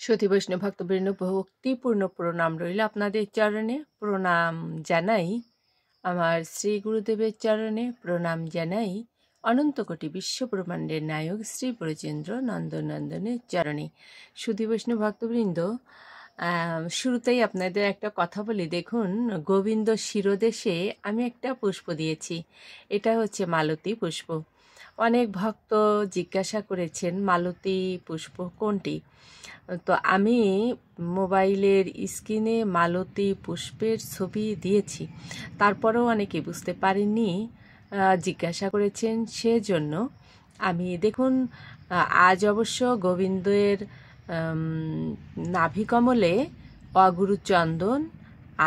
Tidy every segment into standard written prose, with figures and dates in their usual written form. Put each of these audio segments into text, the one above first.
সতী বৈষ্ণব ভক্তবৃন্দ, ভক্তিপূর্ণ প্রণাম রইল আপনাদের চরণে। প্রণাম জানাই আমার শ্রী গুরুদেবের চরণে, প্রণাম জানাই অনন্ত কোটি বিশ্বব্রহ্মাণ্ডের নায়ক শ্রী ব্রজেন্দ্র নন্দনন্দনের চরণে। সুধী বৈষ্ণব ভক্তবৃন্দ, শুরুতেই আপনাদের একটা কথা বলি। দেখুন, গোবিন্দ শিরোদেশে আমি একটা পুষ্প দিয়েছি। এটা হচ্ছে মালতী পুষ্প। অনেক ভক্ত জিজ্ঞাসা করেছেন মালতী পুষ্প কোনটি। তো আমি মোবাইলের স্ক্রিনে মালতী পুষ্পের ছবি দিয়েছি, তারপরেও অনেকে বুঝতে পারেননি, জিজ্ঞাসা করেছেন। সেজন্য আমি দেখুন, আজ অবশ্য গোবিন্দের নাভিকমলে অগুরু চন্দন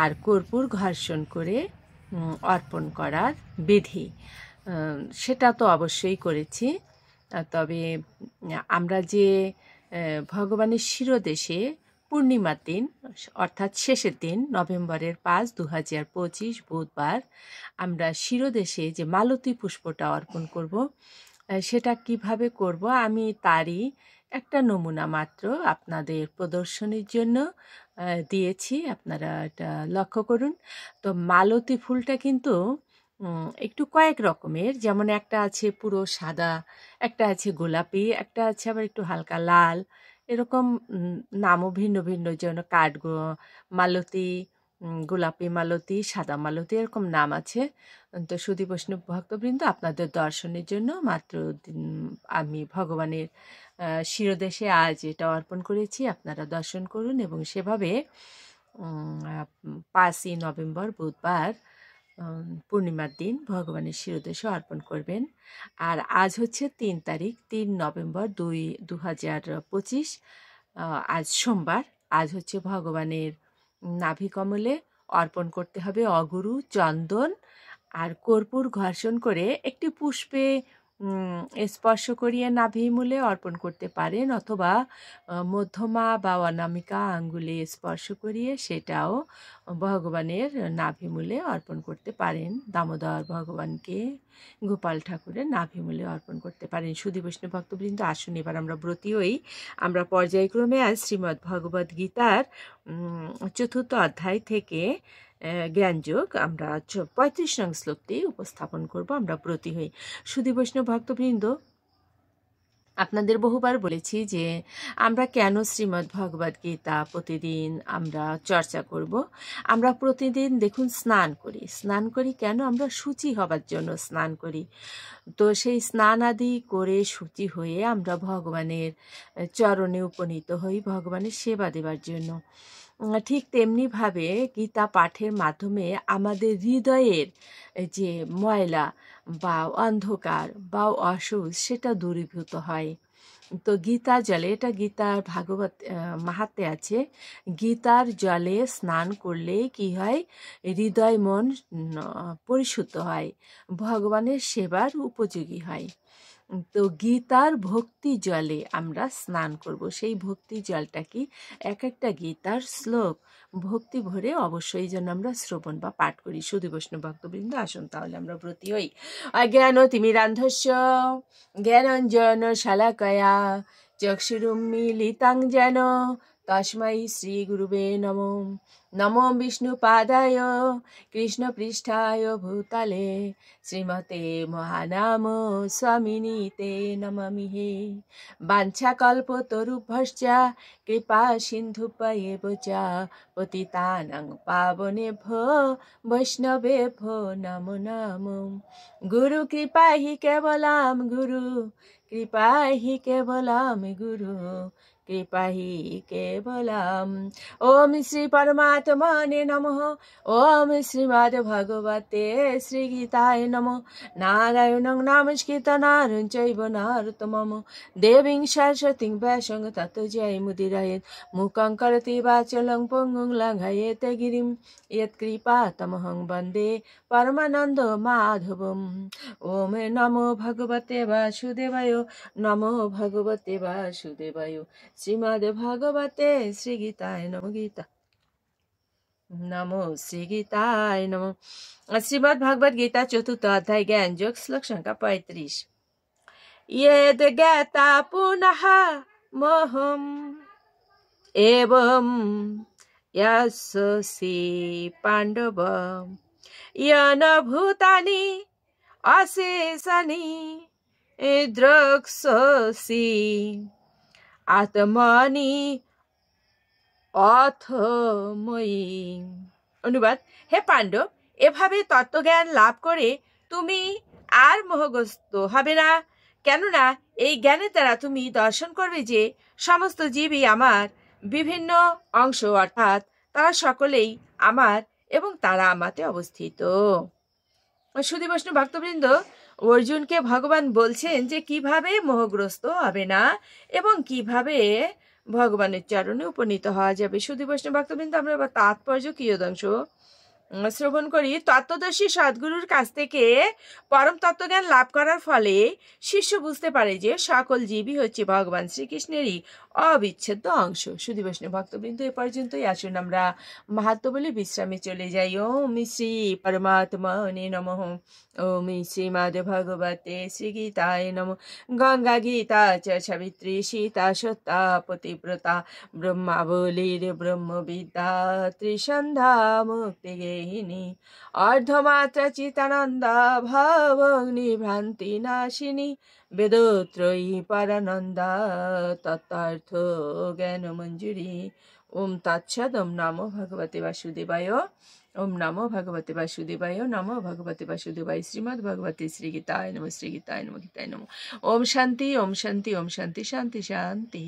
আর কর্পূর ঘর্ষণ করে অর্পণ করার বিধি, সেটা তো অবশ্যই করেছি। তবে আমরা যে ভগবানের শিরোদেশে পূর্ণিমার দিন, অর্থাৎ শেষের দিন, নভেম্বরের 5, 2025 বুধবার আমরা শিরোদেশে যে মালতী পুষ্পটা অর্পণ করব, সেটা কিভাবে করব আমি তারই একটা নমুনা মাত্র আপনাদের প্রদর্শনীর জন্য দিয়েছি। আপনারা এটা লক্ষ্য করুন। তো মালতী ফুলটা কিন্তু একটু কয়েক রকমের, যেমন একটা আছে পুরো সাদা, একটা আছে গোলাপি, একটা আছে আবার একটু হালকা লাল, এরকম নামও ভিন্ন ভিন্ন, যেন মালতী, গোলাপি মালতী, সাদা মালতী, এরকম নাম আছে। তো সুধী বৈষ্ণব ভক্তবৃন্দ, আপনাদের দর্শনের জন্য মাত্র আমি ভগবানের শিরোদেশে আজ এটা অর্পণ করেছি। আপনারা দর্শন করুন এবং সেভাবে 5ই নভেম্বর বুধবার পূর্ণিমার দিন ভগবানের শিরোদেশে অর্পণ করবেন। আর আজ হচ্ছে 3 তারিখ, 3 নভেম্বর 2025, আজ সোমবার। আজ হচ্ছে ভগবানের নাভিকমলে অর্পণ করতে হবে অগুরু চন্দন আর কর্পূর ঘর্ষণ করে একটি পুষ্পে স্পর্শ করিয়ে নাভিমূলে অর্পণ করতে পারেন, অথবা মধ্যমা বা অনামিকা আঙ্গুলে স্পর্শ করিয়ে সেটাও ভগবানের নাভিমূলে অর্পণ করতে পারেন। দামোদর ভগবানকে, গোপাল ঠাকুরের নাভিমূলে অর্পণ করতে পারেন। সুধী বৈষ্ণব ভক্তবৃন্দ, আসুন এবার আমরা ব্রতী হই। আমরা পর্যায়ক্রমে আজ শ্রীমদ্ ভগবদ গীতার 4th অধ্যায় থেকে জ্ঞানযোগ আমরা 35 নং শ্লোকটি উপস্থাপন করব। আমরা ব্রতী হই। সুধী বৈষ্ণব ভক্তবৃন্দ, আপনাদের বহুবার বলেছি যে আমরা কেন শ্রীমদ্ ভগবদ গীতা প্রতিদিন আমরা চর্চা করব। আমরা প্রতিদিন দেখুন স্নান করি কেন? আমরা শুচি হবার জন্য স্নান করি। তো সেই স্নান আদি করে শুচি হয়ে আমরা ভগবানের চরণে উপনীত হই ভগবানের সেবা দেবার জন্য। ঠিক তেমনিভাবে গীতা পাঠের মাধ্যমে আমাদের হৃদয়ের যে ময়লা বা অন্ধকার বা অসুখ, সেটা দূরীভূত হয়। তো গীতা জলে, এটা গীতার ভাগবত মাহাত্ম্যে আছে, গীতার জলে স্নান করলে কি হয়? হৃদয় মন পরিশুদ্ধ হয়, ভগবানের সেবার উপযোগী হয়। তো গীতার ভক্তি জলে আমরা স্নান করব। সেই ভক্তি জলটা কি? এক একটা গীতার শ্লোক ভক্তি ভরে অবশ্যই যেন আমরা শ্রবণ বা পাঠ করি। সুধী বৈষ্ণব ভক্তবৃন্দ, আসুন তাহলে আমরা ব্রতী হই। অজ্ঞানতিমিরান্ধস্য জ্ঞানাঞ্জন শালাকয়া চক্ষুরুন্মীলিতাং যেন তস্मै শ্রী গুরুবে নমো। নমো বিষ্ণুপাদায় কৃষ্ণপৃষ্ঠায় ভূতলে শ্রীমতে মহানাম স্বামিনীতে নমামি হে। বাঞ্ছাকল্পতরুভ্যশ্চ কৃপা সিন্ধুভ্যেব চ পতিতানাং পাবনেভ্যো বৈষ্ণবেভ্যো নমো নমো। গুরু কৃপা হি কেবলাম গুরু, কৃপা হি কেবলাম গুরু, কৃপা হি কেবলাম। ওম শ্রী পরমাত্মনে নমঃ। ওম শ্রীমদ্ ভগবতে শ্রী গীতায় নমঃ। নারায়ণং নমস্কৃত্য নরং চৈব নরোত্তমং দেবীং সরস্বতীং ব্যাসং ততো জয়মুদীরয়েৎ। মুখং করোতি বাচালং পঙ্গুং লঙ্ঘয়েতে গিরিং यत्कृपातमहं वन्दे परमानन्द माधवम्। ओम नमो भगवते वासुदेवाय। नमो भगवते वासुदेवाय। श्रीमद् भगवते श्री गीताय नमो। गीता नमो श्री गीताय नमो। श्रीमद् भगवद गीता 4th अध्याय ज्ञान योग श्लोक संख्या 35। यद् ज्ञाता पुनः मोहम् एवं यस्सि पाण्डव येन भूतानि अशेषानि द्रक्ष्यसि आत्मनि অথ মই। অনুবাদ, হে পাণ্ডব, এভাবে তত্ত্বজ্ঞান লাভ করে তুমি আর মোহগ্রস্ত হবে না, কেননা এই জ্ঞানের দ্বারা তুমি দর্শন করবে যে সমস্ত জীবই আমার বিভিন্ন অংশ, অর্থাৎ তারা সকলেই আমার এবং তারা আমাতে অবস্থিত। সুধী বৈষ্ণব ভক্তবৃন্দ, অর্জুনকে ভগবান বলছেন যে কিভাবে মোহগ্রস্ত হবে না এবং কিভাবে ভগবানের চরণে উপনীত হওয়া যাবে। সুধী বৈষ্ণব ভক্তবৃন্দ, আমরা এবার তাৎপর্য কিয়দাংশ শ্রবণ করি। তত্ত্বদর্শী সদ্গুরুর কাছ থেকে পরম তত্ত্বজ্ঞান লাভ করার ফলে শিষ্য বুঝতে পারে যে সকল জীবই হচ্ছে ভগবান শ্রীকৃষ্ণেরই অবিচ্ছেদ্য অংশ। সুধী বৈষ্ণব ভক্তবৃন্দ, এ পর্যন্তই। আসুন আমরা মাহাত্ম্য বলে বিশ্রামে চলে যাই। ওম শ্রী পরমাত্মনে নমঃ। ওম শ্রীমদ্ ভগবতে শ্রীগীতায় নমঃ। গঙ্গা গীতা চ সাবিত্রী সীতা সত্তা পতিব্রতা ব্রহ্মাবলীর ব্রহ্মবিদ্যা ত্রিসন্ধ্যা মুক্তি গেহিনী অর্ধমাত্রা চিতানন্দা ভাবগ্নি ভ্রান্তি নাশিনী বেদত্রয়ী পরানন্দা তত্ত্বার্থ জ্ঞান মঞ্জুরি। ওম তৎসৎ। ওম নমো ভগবতে বাসুদেবায়। ওম নমো ভগবতে বাসুদেবায়। নমো ভগবতে বাসুদেবায়। শ্রীমদ্ ভগবতে শ্রীগীতায় নমঃ। শ্রীগীতায় নমঃ। গীতায় নমঃ। ওম শান্তি, ওম শান্তি, ওম শান্তি, শান্তি শান্তি।